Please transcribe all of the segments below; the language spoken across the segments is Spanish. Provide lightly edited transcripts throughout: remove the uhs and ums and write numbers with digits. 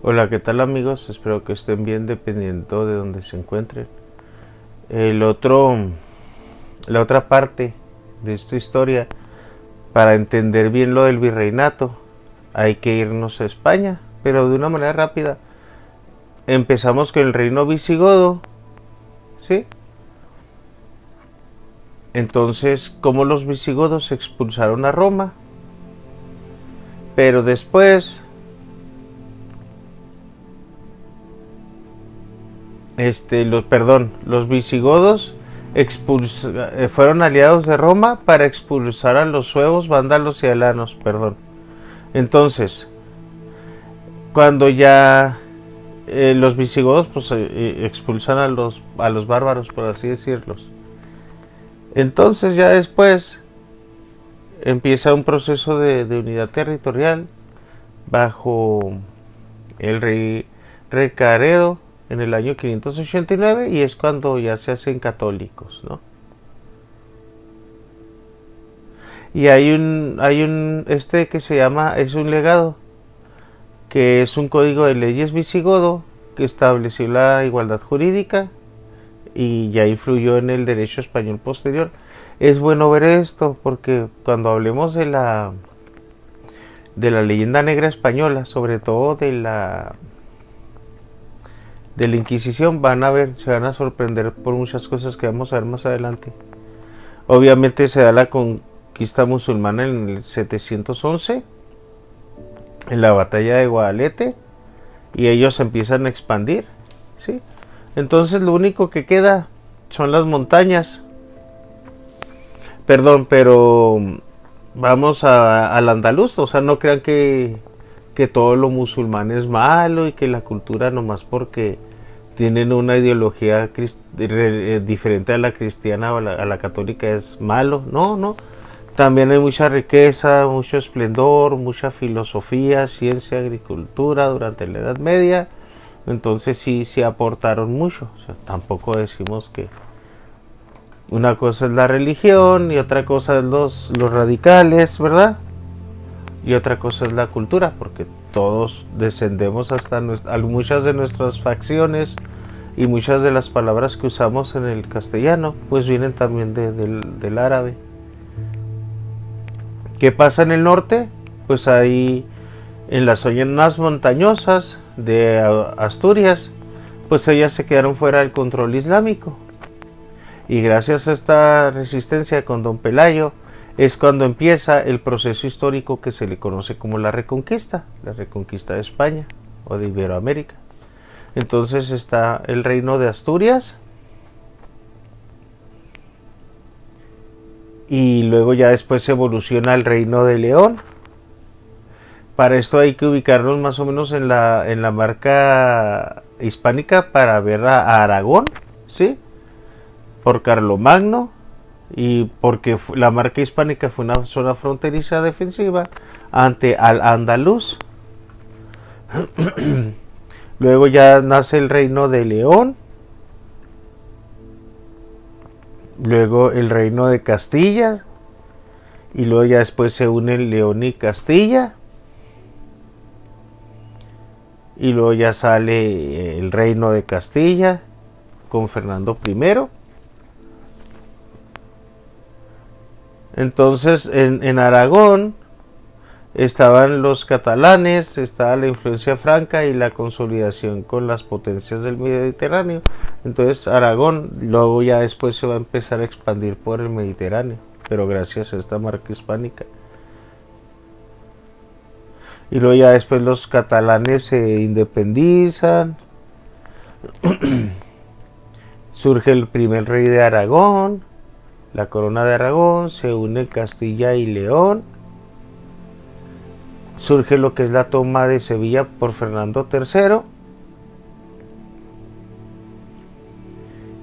Hola, ¿qué tal amigos? Espero que estén bien dependiendo de donde se encuentren. El otro, la otra parte de esta historia, para entender bien lo del virreinato, hay que irnos a España, pero de una manera rápida. Empezamos con el reino visigodo, ¿sí? Entonces, como los visigodos expulsaron a Roma, pero después, los visigodos fueron aliados de Roma para expulsar a los suevos, vándalos y alanos, perdón. Entonces, cuando ya los visigodos pues expulsan a los bárbaros, por así decirlos. Entonces ya después empieza un proceso de unidad territorial bajo el rey Recaredo en el año 589 y es cuando ya se hacen católicos, ¿no? Y hay un que se llama, es un legado, que es un código de leyes visigodo que estableció la igualdad jurídica y ya influyó en el derecho español posterior. Es bueno ver esto porque cuando hablemos de la leyenda negra española, sobre todo de la Inquisición, se van a sorprender por muchas cosas que vamos a ver más adelante. Obviamente se da la conquista musulmana en el 711, en la batalla de Guadalete, y ellos empiezan a expandir, ¿sí? Entonces lo único que queda son las montañas. Perdón, pero vamos al andaluz, o sea, no crean que todo lo musulmán es malo y que la cultura nomás porque tienen una ideología diferente a la cristiana o a la católica es malo. No, no. También hay mucha riqueza, mucho esplendor, mucha filosofía, ciencia, agricultura durante la Edad Media. Entonces sí aportaron mucho. O sea, tampoco decimos que una cosa es la religión y otra cosa es los radicales, ¿verdad? Y otra cosa es la cultura, porque todos descendemos hasta muchas de nuestras facciones y muchas de las palabras que usamos en el castellano pues vienen también del árabe. ¿Qué pasa en el norte? Pues ahí en las zonas montañosas de Asturias, pues ellas se quedaron fuera del control islámico. Y gracias a esta resistencia con Don Pelayo es cuando empieza el proceso histórico que se le conoce como la Reconquista de España o de Iberoamérica. Entonces está el reino de Asturias y luego ya después evoluciona el reino de León. Para esto hay que ubicarnos más o menos en la marca hispánica para ver a Aragón, ¿sí? Por Carlomagno y porque la marca hispánica fue una zona fronteriza defensiva ante Al-Andalus. Luego ya nace el reino de León, luego el reino de Castilla y luego ya después se unen León y Castilla y luego ya sale el reino de Castilla con Fernando I. Entonces en Aragón estaban los catalanes, estaba la influencia franca y la consolidación con las potencias del Mediterráneo. Entonces Aragón luego ya después se va a empezar a expandir por el Mediterráneo, pero gracias a esta marca hispánica. Y luego ya después los catalanes se independizan. Surge el primer rey de Aragón, la corona de Aragón, se une Castilla y León. Surge lo que es la toma de Sevilla por Fernando III.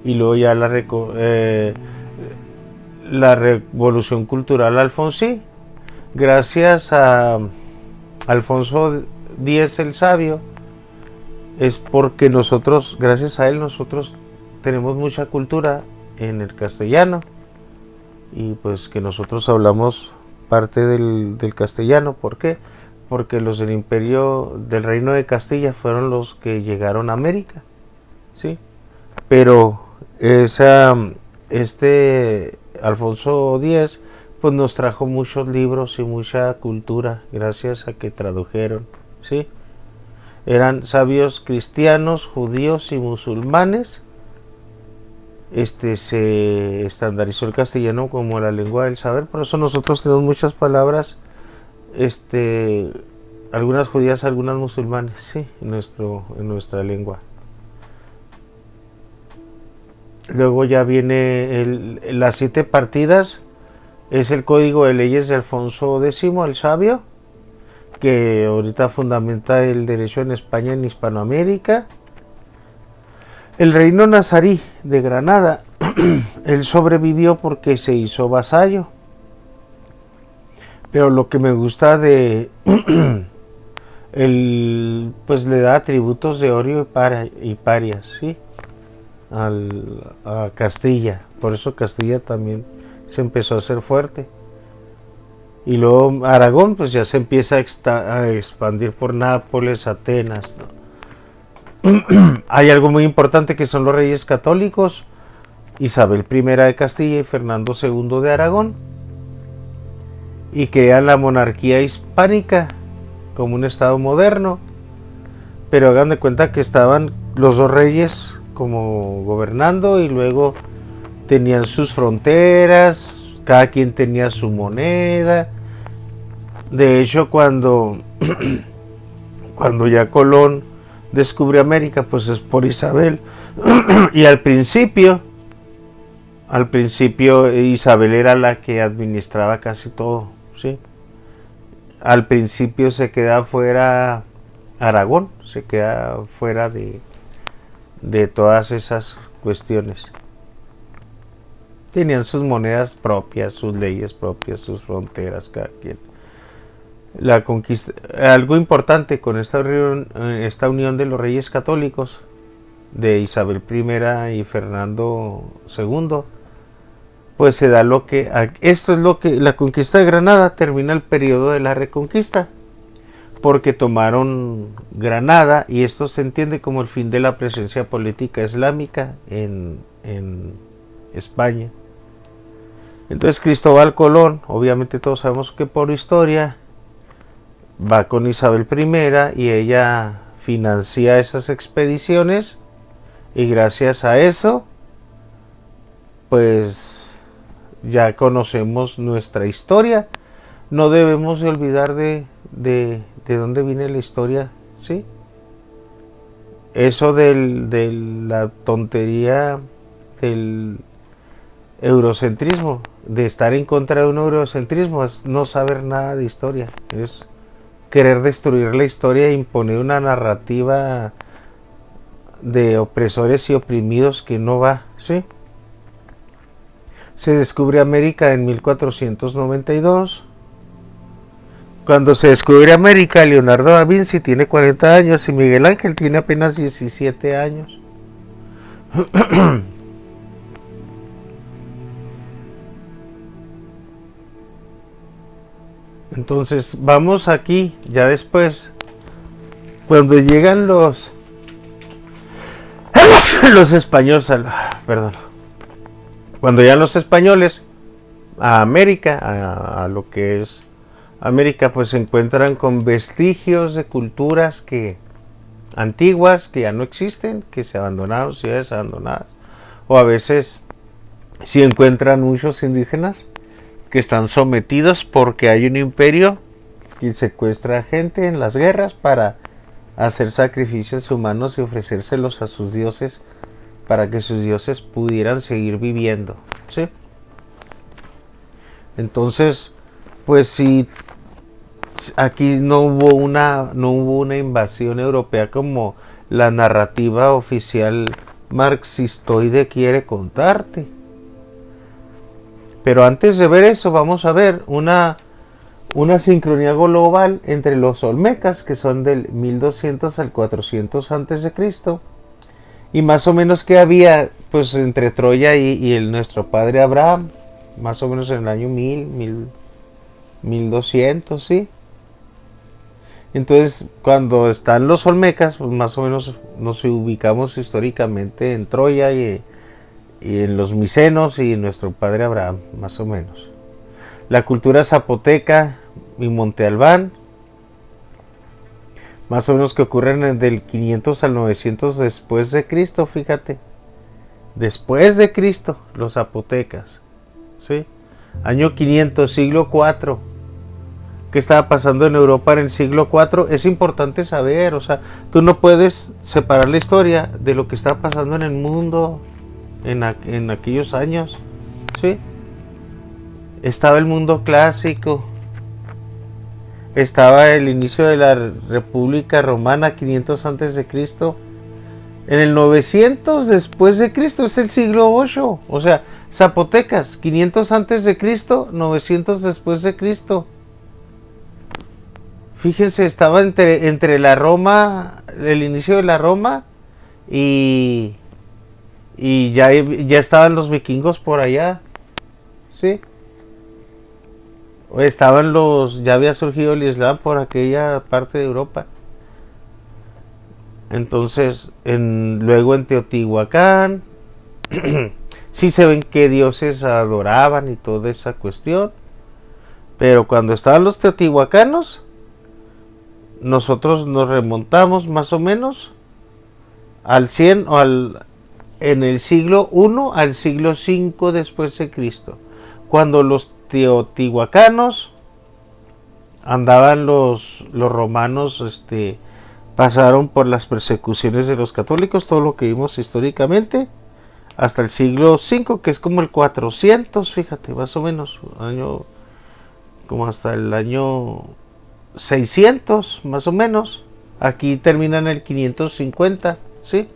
Y luego ya la revolución cultural alfonsí. Gracias a Alfonso X el Sabio, es porque nosotros, gracias a él, nosotros tenemos mucha cultura en el castellano y pues que nosotros hablamos parte del castellano. ¿Por qué? porque los del imperio del Reino de Castilla fueron los que llegaron a América, ¿sí? Pero este Alfonso X pues nos trajo muchos libros y mucha cultura gracias a que tradujeron, ¿sí? Eran sabios cristianos, judíos y musulmanes. Se estandarizó el castellano como la lengua del saber, por eso nosotros tenemos muchas palabras, algunas judías, algunas musulmanes, sí, en nuestra lengua. Luego ya viene las 7 partidas, es el Código de Leyes de Alfonso X, el sabio, que ahorita fundamenta el derecho en España, en Hispanoamérica. El reino nazarí de Granada, él sobrevivió porque se hizo vasallo. Pero lo que me gusta de pues le da atributos de oro y parias, ¿sí? A Castilla. Por eso Castilla también se empezó a hacer fuerte. Y luego Aragón pues ya se empieza a expandir por Nápoles, Atenas, ¿no? Hay algo muy importante que son los reyes católicos, Isabel I de Castilla y Fernando II de Aragón, y crean la monarquía hispánica como un estado moderno. Pero hagan de cuenta que estaban los dos reyes como gobernando y luego tenían sus fronteras, cada quien tenía su moneda. De hecho, cuando ya Colón descubre América, pues es por Isabel. Y al principio Isabel era la que administraba casi todo, ¿sí? Al principio se queda fuera Aragón, se queda fuera de todas esas cuestiones. Tenían sus monedas propias, sus leyes propias, sus fronteras, cada quien. La conquista, algo importante con esta unión de los reyes católicos, de Isabel I y Fernando II, pues se da esto es lo que la conquista de Granada termina el periodo de la Reconquista, porque tomaron Granada y esto se entiende como el fin de la presencia política islámica en España. Entonces Cristóbal Colón, obviamente todos sabemos que por historia, va con Isabel I y ella financia esas expediciones, y gracias a eso pues ya conocemos nuestra historia. No debemos de olvidar de dónde viene la historia, ¿sí? Eso de la tontería del eurocentrismo, de estar en contra de un eurocentrismo, es no saber nada de historia, es querer destruir la historia e imponer una narrativa de opresores y oprimidos que no va, ¿sí? Se descubre América en 1492. Cuando se descubre América, Leonardo da Vinci tiene 40 años y Miguel Ángel tiene apenas 17 años. Entonces vamos aquí, ya después, cuando llegan los españoles, cuando llegan los españoles a América, a lo que es América, pues se encuentran con vestigios de culturas antiguas que ya no existen, que se abandonaron, ciudades abandonadas, o a veces sí encuentran muchos indígenas que están sometidos porque hay un imperio que secuestra gente en las guerras para hacer sacrificios humanos y ofrecérselos a sus dioses para que sus dioses pudieran seguir viviendo, ¿sí? Entonces, pues si aquí no hubo una invasión europea como la narrativa oficial marxistoide quiere contarte. Pero antes de ver eso, vamos a ver una sincronía global entre los olmecas, que son del 1200 al 400 antes de Cristo, y más o menos que había pues entre Troya y nuestro padre Abraham, más o menos en el año 1200, ¿sí? Entonces, cuando están los olmecas, pues más o menos nos ubicamos históricamente en Troya y en los micenos y en nuestro padre Abraham, más o menos. La cultura zapoteca y Monte Albán, más o menos que ocurren del 500 al 900 después de Cristo, fíjate. Después de Cristo, los zapotecas, ¿sí? Año 500, siglo IV. ¿Qué estaba pasando en Europa en el siglo IV? Es importante saber, o sea, tú no puedes separar la historia de lo que estaba pasando en el mundo en aquellos años, ¿sí? Estaba el mundo clásico, estaba el inicio de la República Romana, 500 antes de Cristo. En el 900 después de Cristo es el siglo VIII, o sea, Zapotecas, 500 antes de Cristo, 900 después de Cristo. Fíjense, estaba entre la Roma, el inicio de la Roma y ya estaban los vikingos por allá, ¿sí? Ya había surgido el Islam por aquella parte de Europa. Entonces, luego en Teotihuacán, sí se ven qué dioses adoraban y toda esa cuestión. Pero cuando estaban los teotihuacanos, nosotros nos remontamos más o menos al 100 o en el siglo I al siglo V después de Cristo. Cuando los teotihuacanos andaban los romanos, pasaron por las persecuciones de los católicos, todo lo que vimos históricamente, hasta el siglo V, que es como el 400, fíjate, más o menos, como hasta el año 600, más o menos. Aquí termina en el 550, ¿sí?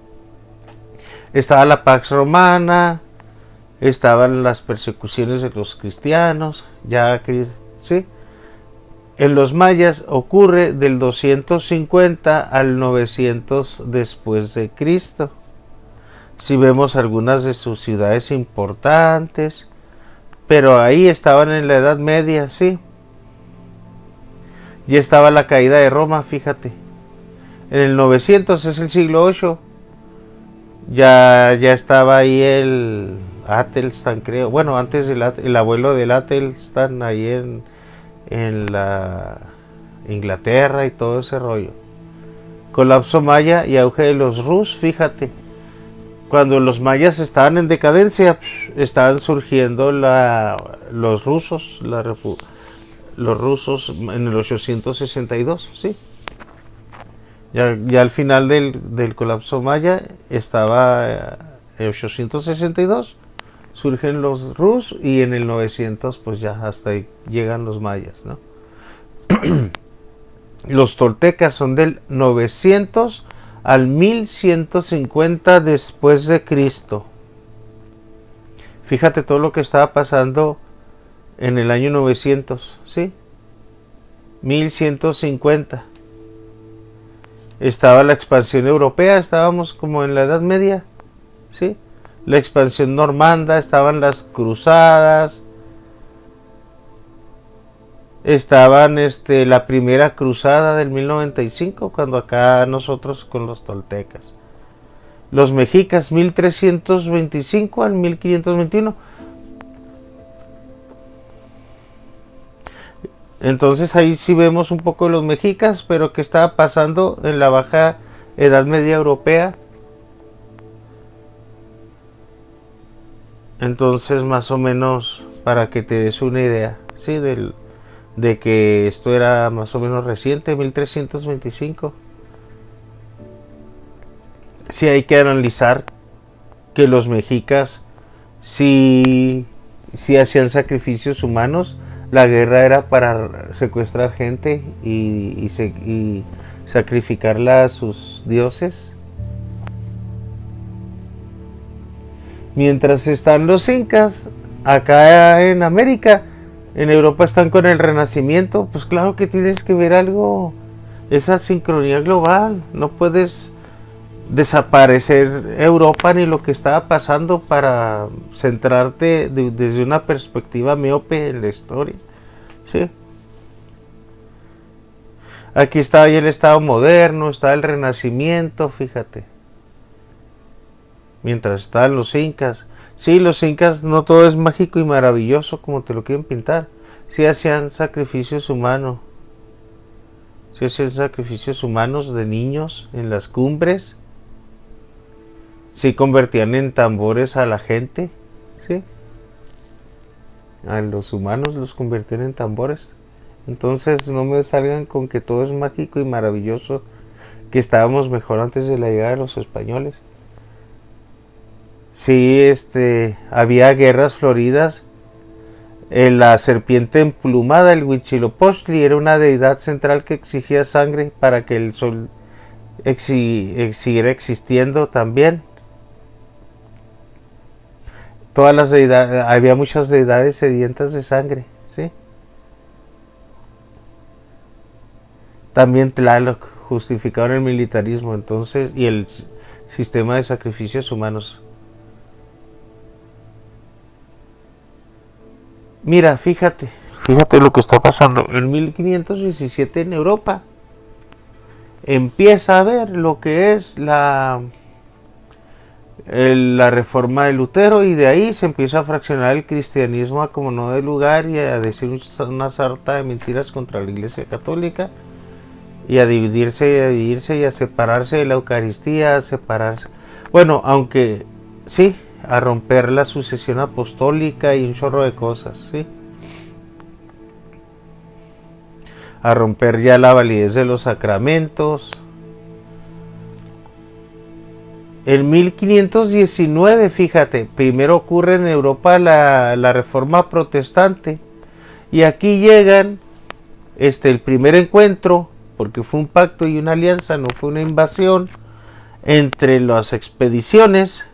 Estaba la Pax Romana, estaban las persecuciones de los cristianos, ¿sí? En los mayas ocurre del 250 al 900 después de Cristo. Si vemos algunas de sus ciudades importantes, pero ahí estaban en la Edad Media, sí. Ya estaba la caída de Roma, fíjate. En el 900 es el siglo VIII. Ya estaba ahí el Atelstan, creo. Bueno, antes el abuelo del Atelstan ahí en la Inglaterra y todo ese rollo. Colapso maya y auge de los Rus, fíjate. Cuando los mayas estaban en decadencia, estaban surgiendo los rusos, los rusos en el 862, sí. Ya al final del colapso maya estaba en 862, surgen los rus y en el 900 pues ya hasta ahí llegan los mayas, ¿no? Los toltecas son del 900 al 1150 después de Cristo. Fíjate todo lo que estaba pasando en el año 900, ¿sí? 1150. Estaba la expansión europea, estábamos como en la Edad Media, ¿sí? La expansión normanda, estaban las cruzadas, estaban la primera cruzada del 1095, cuando acá nosotros con los toltecas. Los mexicas 1325 al 1521. Entonces ahí sí vemos un poco de los mexicas, pero qué estaba pasando en la baja Edad Media europea. Entonces más o menos para que te des una idea, ¿sí? De que esto era más o menos reciente, 1325. Sí hay que analizar que los mexicas sí hacían sacrificios humanos. La guerra era para secuestrar gente y sacrificarla a sus dioses. Mientras están los incas, acá en América, en Europa están con el Renacimiento. Pues claro que tienes que ver algo, esa sincronía global. No puedes desaparecer Europa ni lo que estaba pasando para centrarte desde una perspectiva miope en la historia, ¿sí? Aquí estaba ya el Estado moderno, estaba el Renacimiento, fíjate. Mientras estaban los incas. Sí, los incas no todo es mágico y maravilloso como te lo quieren pintar. Sí hacían sacrificios humanos. Sí hacían sacrificios humanos de niños en las cumbres. Sí convertían en tambores a la gente. Sí. A los humanos los convertían en tambores. Entonces no me salgan con que todo es mágico y maravilloso, que estábamos mejor antes de la llegada de los españoles. Sí, había guerras floridas. La serpiente emplumada, el Huitzilopochtli, era una deidad central que exigía sangre para que el sol siguiera existiendo también. Todas las deidades, había muchas deidades sedientas de sangre, ¿sí? También Tlaloc, justificaron el militarismo, entonces, y el sistema de sacrificios humanos. Mira, fíjate lo que está pasando. En 1517 en Europa empieza a ver lo que es la reforma de Lutero, y de ahí se empieza a fraccionar el cristianismo a como no de lugar y a decir una sarta de mentiras contra la Iglesia Católica, y a dividirse y a separarse de la Eucaristía, a separarse. Bueno, aunque sí, a romper la sucesión apostólica y un chorro de cosas, ¿sí? A romper ya la validez de los sacramentos. En 1519, fíjate, primero ocurre en Europa la Reforma Protestante, y aquí llegan el primer encuentro, porque fue un pacto y una alianza, no fue una invasión, entre las expediciones,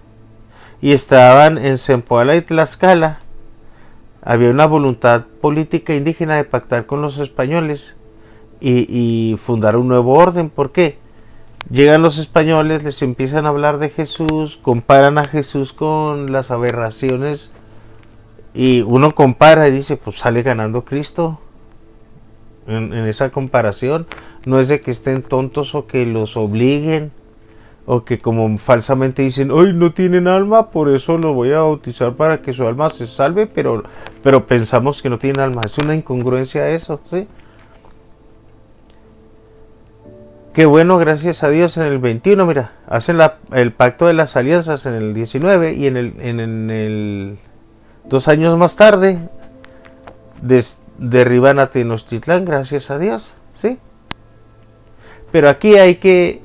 y estaban en Zempoala y Tlaxcala. Había una voluntad política indígena de pactar con los españoles y fundar un nuevo orden. ¿Por qué? Llegan los españoles, les empiezan a hablar de Jesús, comparan a Jesús con las aberraciones, y uno compara y dice, pues sale ganando Cristo en esa comparación. No es de que estén tontos o que los obliguen, o que como falsamente dicen, hoy no tienen alma, por eso lo voy a bautizar para que su alma se salve, pero pensamos que no tienen alma. Es una incongruencia eso, ¿sí? Qué bueno, gracias a Dios, en el 21, mira, hacen el pacto de las alianzas en el 19, y en el 2 años más tarde derriban a Tenochtitlán, gracias a Dios, ¿sí? Pero aquí hay que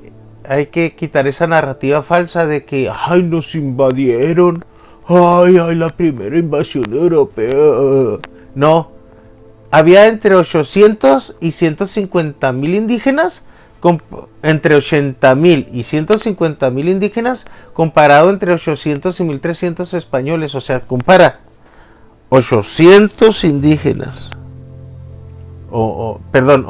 quitar esa narrativa falsa de que, ay, nos invadieron, ay, la primera invasión europea. No, había entre 800 y 150 mil indígenas, entre 80 mil y 150 mil indígenas, comparado entre 800 y 1300 españoles. O sea, compara 800 indígenas, perdón,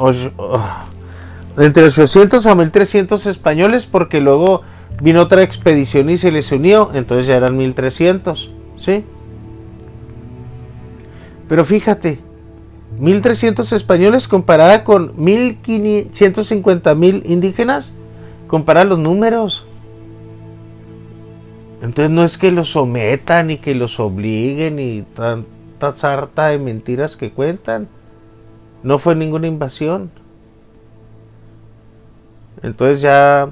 entre 800 a 1300 españoles, porque luego vino otra expedición y se les unió, entonces ya eran 1300, ¿sí? Pero fíjate, 1300 españoles comparada con 150.000 indígenas, compara los números. Entonces no es que los sometan y que los obliguen y tanta sarta de mentiras que cuentan. No fue ninguna invasión. Entonces ya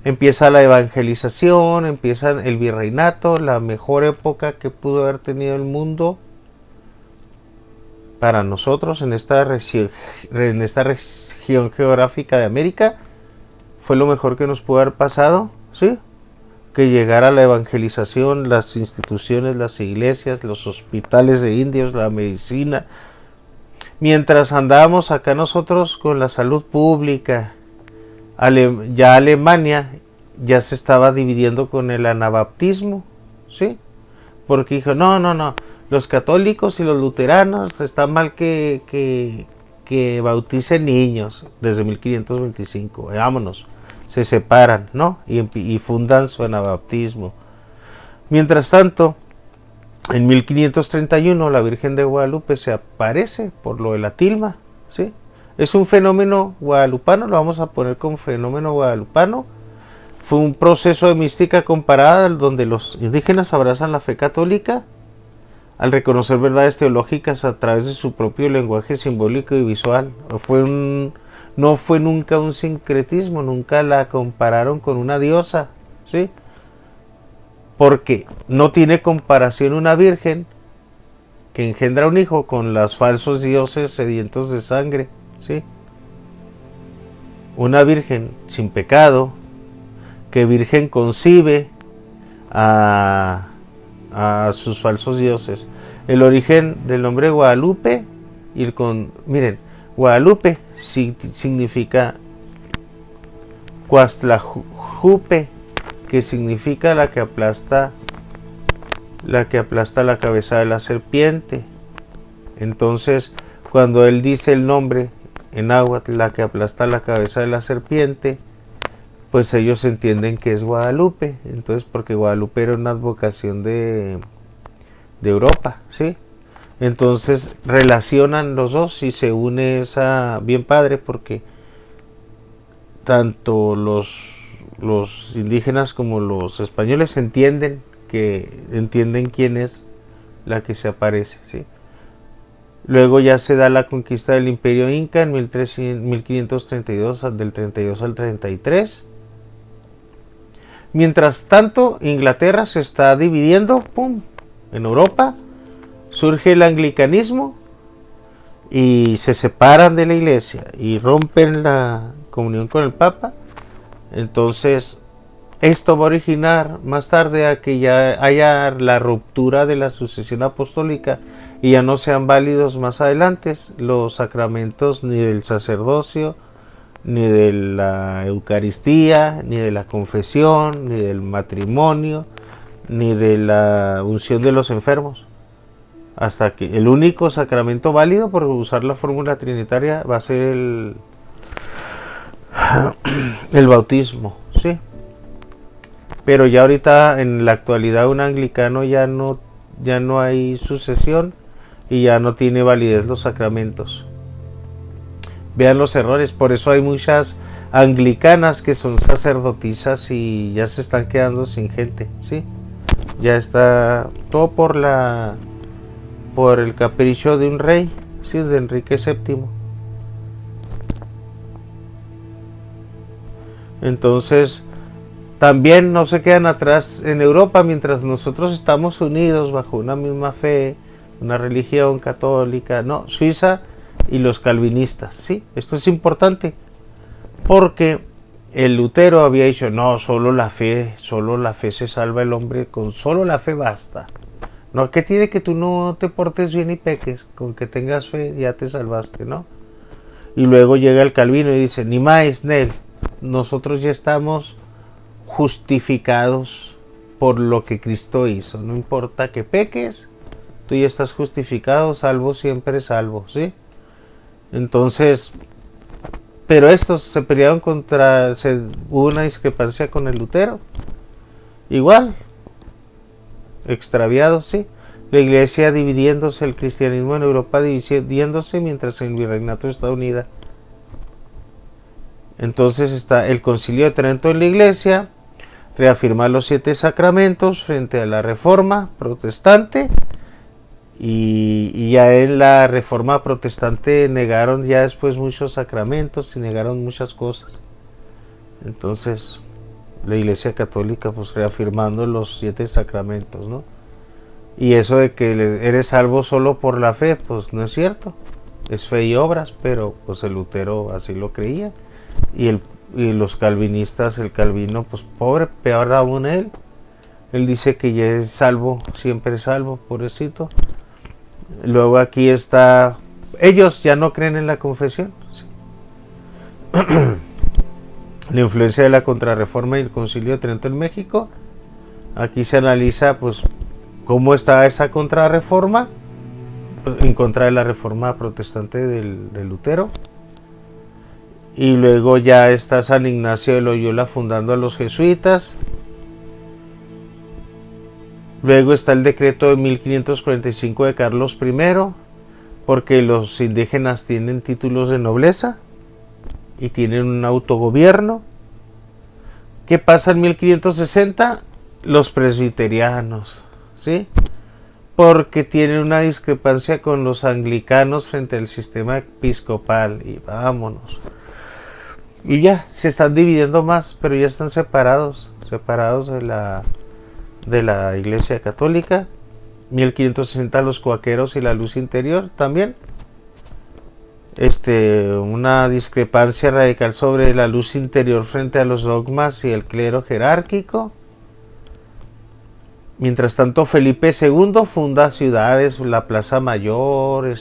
empieza la evangelización, empieza el virreinato, la mejor época que pudo haber tenido el mundo para nosotros en esta región geográfica de América. Fue lo mejor que nos pudo haber pasado, ¿sí? Que llegara la evangelización, las instituciones, las iglesias, los hospitales de indios, la medicina. Mientras andábamos acá nosotros con la salud pública, ya Alemania ya se estaba dividiendo con el anabaptismo, ¿sí? Porque dijo, no, los católicos y los luteranos está mal que bauticen niños desde 1525, vámonos, se separan, ¿no? Y fundan su anabaptismo. Mientras tanto, en 1531 la Virgen de Guadalupe se aparece por lo de la tilma, ¿sí? Es un fenómeno guadalupano, lo vamos a poner como fenómeno guadalupano. Fue un proceso de mística comparada donde los indígenas abrazan la fe católica al reconocer verdades teológicas a través de su propio lenguaje simbólico y visual. No fue nunca un sincretismo, nunca la compararon con una diosa, ¿sí? Porque no tiene comparación una virgen que engendra un hijo con los falsos dioses sedientos de sangre, ¿sí? Una virgen sin pecado, que virgen concibe a sus falsos dioses. El origen del nombre Guadalupe miren, Guadalupe significa Cuastlajupe, que significa la que aplasta la cabeza de la serpiente. Entonces, cuando él dice el nombre en náhuatl, la que aplasta la cabeza de la serpiente, pues ellos entienden que es Guadalupe. Entonces, porque Guadalupe era una advocación de Europa, ¿sí? Entonces relacionan los dos y se une esa bien padre, porque tanto los indígenas como los españoles entienden quién es la que se aparece, ¿sí? Luego ya se da la conquista del Imperio Inca en 1532, del 32 al 33. Mientras tanto, Inglaterra se está dividiendo, ¡pum!, en Europa. Surge el anglicanismo y se separan de la iglesia y rompen la comunión con el Papa. Entonces, esto va a originar más tarde a que ya haya la ruptura de la sucesión apostólica y ya no sean válidos más adelante los sacramentos ni del sacerdocio, ni de la Eucaristía, ni de la confesión, ni del matrimonio, ni de la unción de los enfermos. Hasta que el único sacramento válido, por usar la fórmula trinitaria, va a ser el bautismo, ¿sí? Pero ya ahorita, en la actualidad, un anglicano ya no hay sucesión y ya no tiene validez los sacramentos. Vean los errores, por eso hay muchas anglicanas que son sacerdotisas y ya se están quedando sin gente, ¿sí? Ya está todo por el capricho de un rey, ¿sí?, de Enrique VII. Entonces, también no se quedan atrás en Europa, mientras nosotros estamos unidos bajo una misma fe, una religión católica, no, Suiza y los calvinistas, ¿sí? Esto es importante porque el Lutero había dicho, no, solo la fe se salva el hombre, con solo la fe basta. No, ¿qué tiene que tú no te portes bien y peques? Con que tengas fe ya te salvaste, ¿no? Y luego llega el Calvino y dice, ni más, Nel, nosotros ya estamos justificados por lo que Cristo hizo. No importa que peques, tú ya estás justificado, salvo siempre salvo, ¿sí? Entonces, pero estos se pelearon hubo una discrepancia con el Lutero. Igual, extraviados, sí. La iglesia dividiéndose, el cristianismo en Europa dividiéndose, mientras el virreinato está unida. Entonces está el Concilio de Trento en la iglesia, reafirmar los 7 sacramentos frente a la Reforma protestante, y ya en la Reforma protestante negaron ya después muchos sacramentos y negaron muchas cosas. Entonces la iglesia católica pues reafirmando los 7 sacramentos, ¿no? Y eso de que eres salvo solo por la fe, pues no es cierto. Es fe y obras, pero pues el Lutero así lo creía. Y los calvinistas, el Calvino, pues pobre, peor aún él. Él dice que ya es salvo, siempre es salvo, pobrecito. Luego aquí está, ellos ya no creen en la confesión, ¿sí? La influencia de la Contrarreforma y el Concilio de Trento en México. Aquí se analiza pues cómo está esa Contrarreforma en contra de la Reforma protestante del Lutero. Y luego ya está San Ignacio de Loyola fundando a los jesuitas. Luego está el decreto de 1545 de Carlos I, porque los indígenas tienen títulos de nobleza y tienen un autogobierno. ¿Qué pasa en 1560? Los presbiterianos, ¿sí? Porque tienen una discrepancia con los anglicanos frente al sistema episcopal y vámonos. Y ya, se están dividiendo más, pero ya están separados de la Iglesia Católica. 1560 los cuáqueros y la luz interior también. Una discrepancia radical sobre la luz interior frente a los dogmas y el clero jerárquico. Mientras tanto, Felipe II funda ciudades, la Plaza Mayor,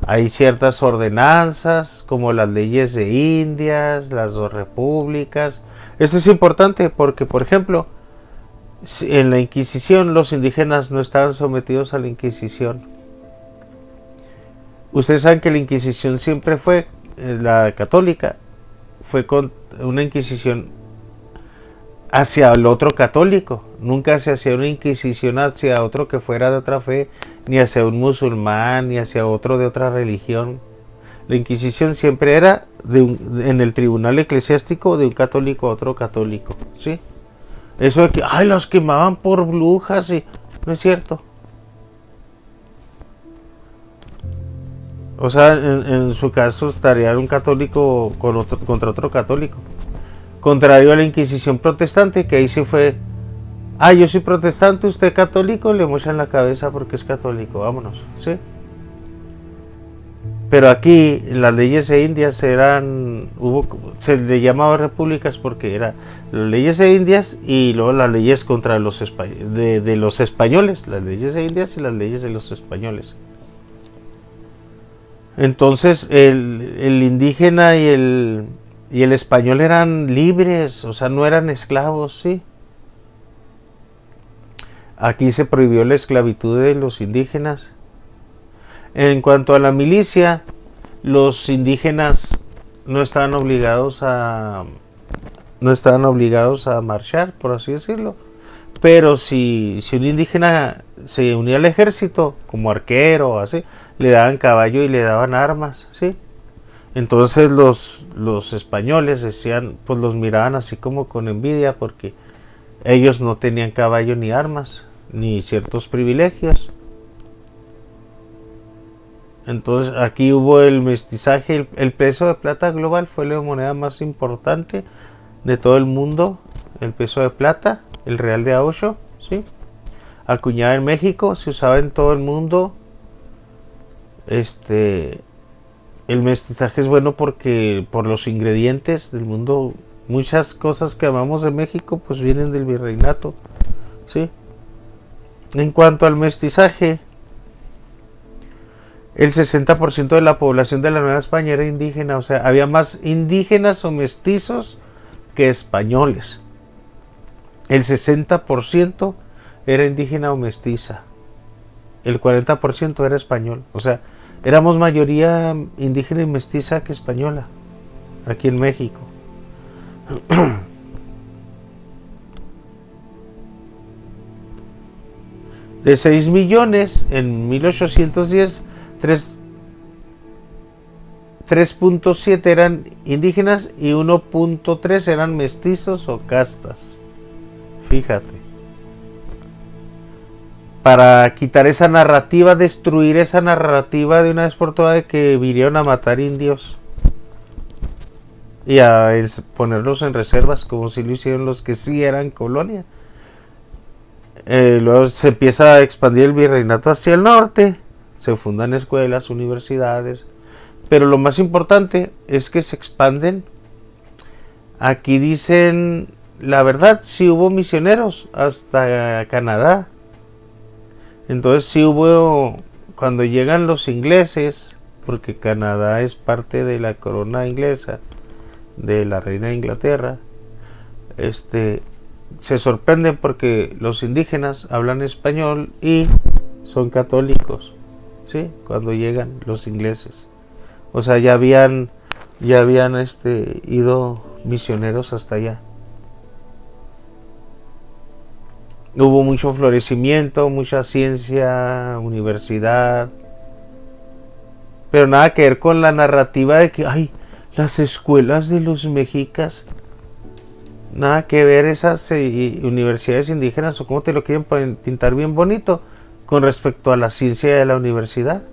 hay ciertas ordenanzas como las leyes de Indias, las dos repúblicas. Esto es importante porque, por ejemplo, en la Inquisición los indígenas no estaban sometidos a la Inquisición. Ustedes saben que la Inquisición siempre fue, la católica, fue con una Inquisición hacia el otro católico. Nunca se hacía una Inquisición hacia otro que fuera de otra fe, ni hacia un musulmán, ni hacia otro de otra religión. La Inquisición siempre era en el tribunal eclesiástico de un católico a otro católico, ¿sí? Eso de que, ay, los quemaban por brujas, y no es cierto. O sea, en su caso estaría un católico contra otro católico. Contrario a la Inquisición protestante, que ahí sí fue, ah, yo soy protestante, usted católico, le mochan la cabeza porque es católico, vámonos, ¿sí? Pero aquí las leyes de Indias se le llamaba repúblicas porque eran las leyes de Indias y luego las leyes contra los de los españoles, las leyes de Indias y las leyes de los españoles. Entonces el indígena y el español eran libres, o sea, no eran esclavos, ¿sí? Aquí se prohibió la esclavitud de los indígenas. En cuanto a la milicia, los indígenas no estaban obligados a marchar, por así decirlo. Pero si un indígena se unía al ejército como arquero o así, le daban caballo y le daban armas, ¿sí? Entonces los españoles decían, pues los miraban así como con envidia porque ellos no tenían caballo ni armas, ni ciertos privilegios. Entonces aquí hubo el mestizaje, el peso de plata global fue la moneda más importante de todo el mundo, el peso de plata, el real de a 8, ¿sí? Acuñada en México, se usaba en todo el mundo. El mestizaje es bueno porque por los ingredientes del mundo, muchas cosas que amamos de México pues vienen del virreinato, ¿sí? En cuanto al mestizaje, el 60% de la población de la Nueva España era indígena, o sea, había más indígenas o mestizos que españoles. El 60% era indígena o mestiza. El 40% era español. O sea, éramos mayoría indígena y mestiza que española, aquí en México. De 6 millones, en 1810, 3.7 eran indígenas y 1.3 eran mestizos o castas. Fíjate. Para quitar esa narrativa, destruir esa narrativa de una vez por todas de que vinieron a matar indios y a ponerlos en reservas como si lo hicieron los que sí eran colonia. Luego se empieza a expandir el virreinato hacia el norte, se fundan escuelas, universidades, pero lo más importante es que se expanden. Aquí dicen la verdad, sí hubo misioneros hasta Canadá. Entonces sí hubo, cuando llegan los ingleses, porque Canadá es parte de la corona inglesa, de la reina de Inglaterra, se sorprenden porque los indígenas hablan español y son católicos, ¿sí? Cuando llegan los ingleses, o sea, ya habían ido misioneros hasta allá. Hubo mucho florecimiento, mucha ciencia, universidad, pero nada que ver con la narrativa de que, ay, las escuelas de los mexicas, nada que ver esas universidades indígenas, o cómo te lo quieren pintar bien bonito, con respecto a la ciencia de la universidad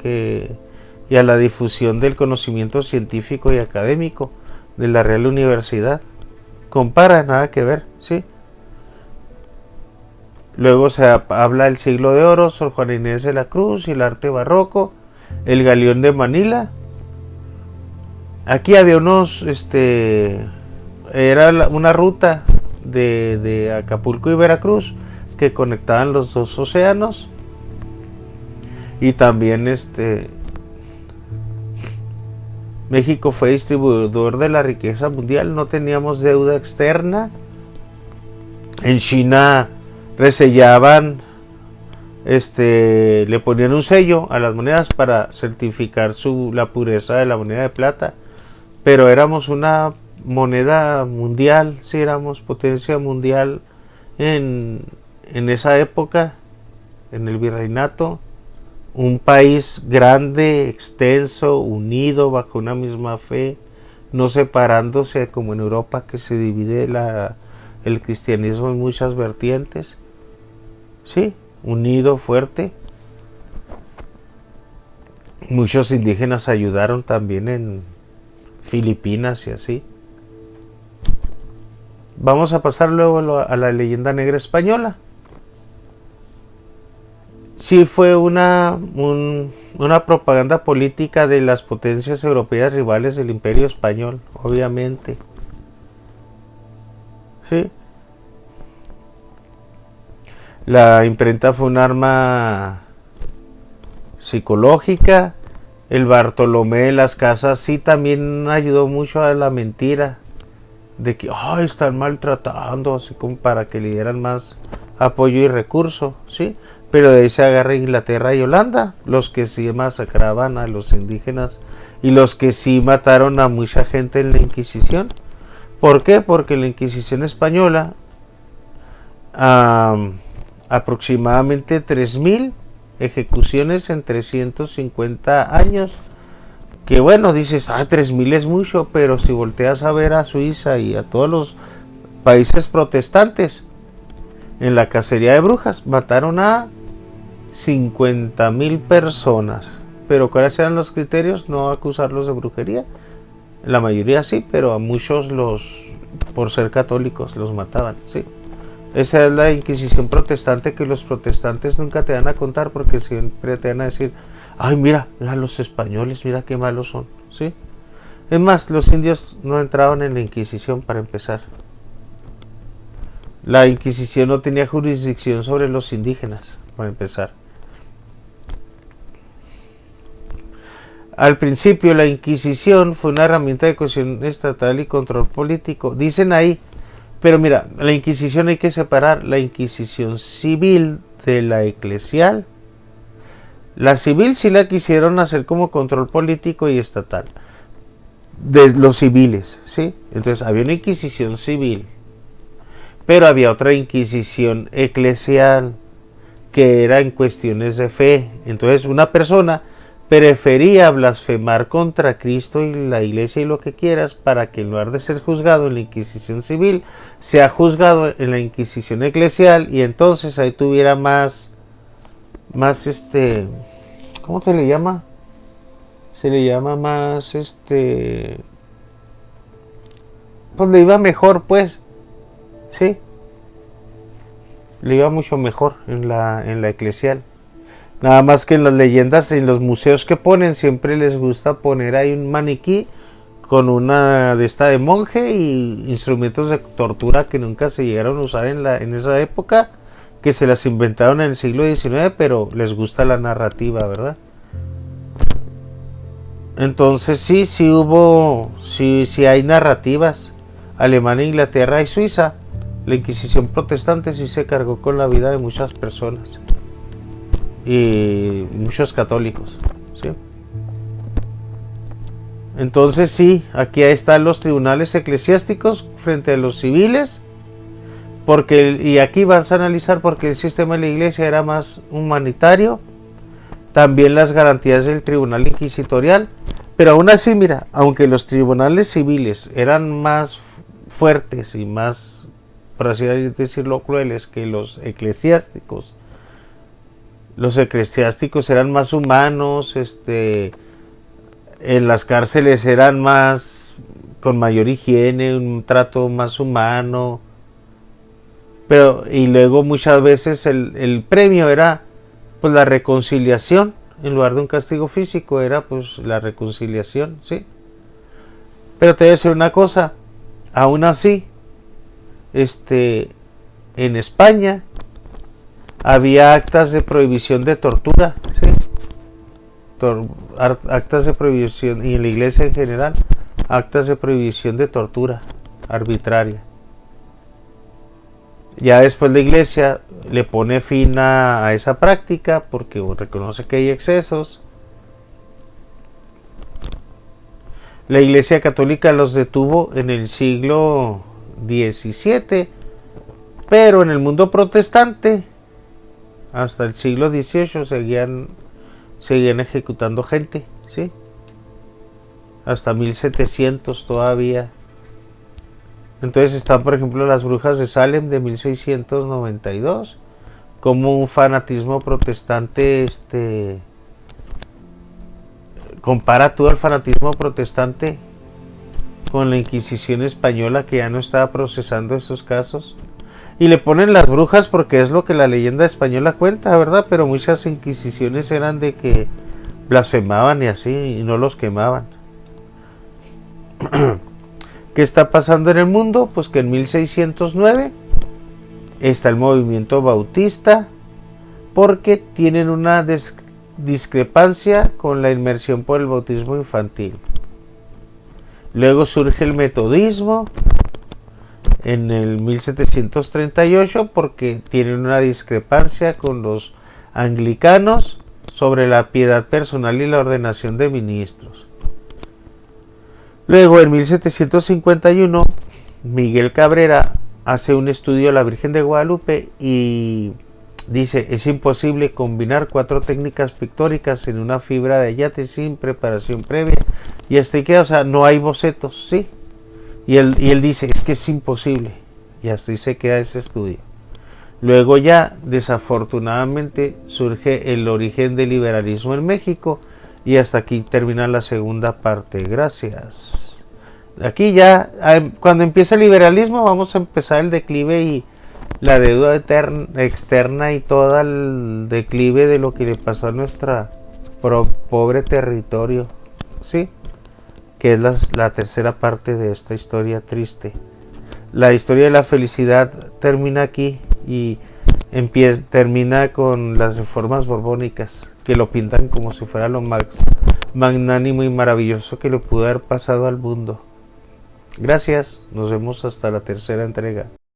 y a la difusión del conocimiento científico y académico de la Real Universidad. Compara, nada que ver, ¿sí? Luego se habla del siglo de oro, Sor Juana Inés de la Cruz y el arte barroco, el galeón de Manila. Aquí había unos, era una ruta de Acapulco y Veracruz que conectaban los dos océanos. Y también México fue distribuidor de la riqueza mundial, no teníamos deuda externa. En China resellaban, le ponían un sello a las monedas para certificar la pureza de la moneda de plata, pero éramos una moneda mundial, sí, éramos potencia mundial en esa época, en el virreinato, un país grande, extenso, unido bajo una misma fe, no separándose como en Europa, que se divide el cristianismo en muchas vertientes. Sí, unido, fuerte. Muchos indígenas ayudaron también en Filipinas y así. Vamos a pasar luego a la leyenda negra española. Sí, fue una propaganda política de las potencias europeas rivales del Imperio Español, obviamente. Sí. La imprenta fue un arma psicológica. El Bartolomé de las Casas sí también ayudó mucho a la mentira de que están maltratando, así como para que le dieran más apoyo y recurso, ¿sí? Pero de ahí se agarra Inglaterra y Holanda, los que sí masacraban a los indígenas y los que sí mataron a mucha gente en la Inquisición. ¿Por qué? Porque la Inquisición española, aproximadamente 3000 ejecuciones en 350 años. Que bueno, dices, 3000 es mucho, pero si volteas a ver a Suiza y a todos los países protestantes, en la cacería de brujas mataron a 50,000 personas. Pero ¿cuáles eran los criterios? No acusarlos de brujería. La mayoría sí, pero a muchos por ser católicos, los mataban, sí. Esa es la Inquisición protestante, que los protestantes nunca te van a contar, porque siempre te van a decir, ay, mira los españoles, mira qué malos son, ¿sí? Es más, los indios no entraban en la Inquisición para empezar. La Inquisición no tenía jurisdicción sobre los indígenas, para empezar. Al principio la Inquisición fue una herramienta de cohesión estatal y control político. Dicen ahí, pero mira, la Inquisición hay que separar la Inquisición civil de la eclesial. La civil sí la quisieron hacer como control político y estatal de los civiles, ¿sí? Entonces había una Inquisición civil, pero había otra Inquisición eclesial que era en cuestiones de fe. Entonces una persona prefería blasfemar contra Cristo y la iglesia y lo que quieras, para que en lugar de ser juzgado en la Inquisición civil, sea juzgado en la Inquisición eclesial, y entonces ahí tuviera más ¿cómo se le llama? Se le llama más pues le iba mejor, pues, sí, le iba mucho mejor en la eclesial. Nada más que en las leyendas, en los museos que ponen, siempre les gusta poner ahí un maniquí con una de monje y instrumentos de tortura que nunca se llegaron a usar en esa época, que se las inventaron en el siglo XIX, pero les gusta la narrativa, ¿verdad? Entonces sí hay narrativas. Alemania, Inglaterra y Suiza, la Inquisición protestante sí se cargó con la vida de muchas personas y muchos católicos, ¿sí? Entonces sí, aquí están los tribunales eclesiásticos frente a los civiles, y aquí vas a analizar porque el sistema de la iglesia era más humanitario. también las garantías del tribunal inquisitorial, pero aún así, mira, aunque los tribunales civiles eran más fuertes y más, por así decirlo, crueles que los eclesiásticos eran más humanos, en las cárceles eran más, con mayor higiene, un trato más humano, pero y luego muchas veces el premio era pues la reconciliación, en lugar de un castigo físico era pues la reconciliación, ¿sí? Pero te voy a decir una cosa, aún así, en España había actas de prohibición de tortura, ¿sí? Actas de prohibición, y en la iglesia en general, actas de prohibición de tortura arbitraria. Ya después la iglesia le pone fin a esa práctica porque reconoce que hay excesos. La iglesia católica los detuvo en el siglo XVII, pero en el mundo protestante hasta el siglo XVIII seguían ejecutando gente, ¿sí? Hasta 1700 todavía. Entonces están, por ejemplo, las brujas de Salem de 1692, como un fanatismo protestante, compara tú el fanatismo protestante con la Inquisición española, que ya no estaba procesando esos casos, y le ponen las brujas porque es lo que la leyenda española cuenta, ¿verdad? Pero muchas inquisiciones eran de que blasfemaban y así, y no los quemaban. ¿Qué está pasando en el mundo? Pues que en 1609 está el movimiento bautista, porque tienen una discrepancia con la inmersión por el bautismo infantil. Luego surge el metodismo en el 1738 porque tienen una discrepancia con los anglicanos sobre la piedad personal y la ordenación de ministros. Luego en 1751 Miguel Cabrera hace un estudio a la Virgen de Guadalupe y dice: es imposible combinar 4 técnicas pictóricas en una fibra de ayate sin preparación previa. Y hasta ahí queda, o sea, no hay bocetos, ¿sí? Y él dice, es que es imposible. Y hasta ahí se queda ese estudio. Luego ya, desafortunadamente, surge el origen del liberalismo en México. Y hasta aquí termina la segunda parte. Gracias. Aquí ya, cuando empieza el liberalismo, vamos a empezar el declive y la deuda externa y todo el declive de lo que le pasó a nuestra pobre territorio, ¿sí? Que es la tercera parte de esta historia triste. La historia de la felicidad termina aquí y termina con las reformas borbónicas, que lo pintan como si fuera lo más magnánimo y maravilloso que le pudo haber pasado al mundo. Gracias, nos vemos hasta la tercera entrega.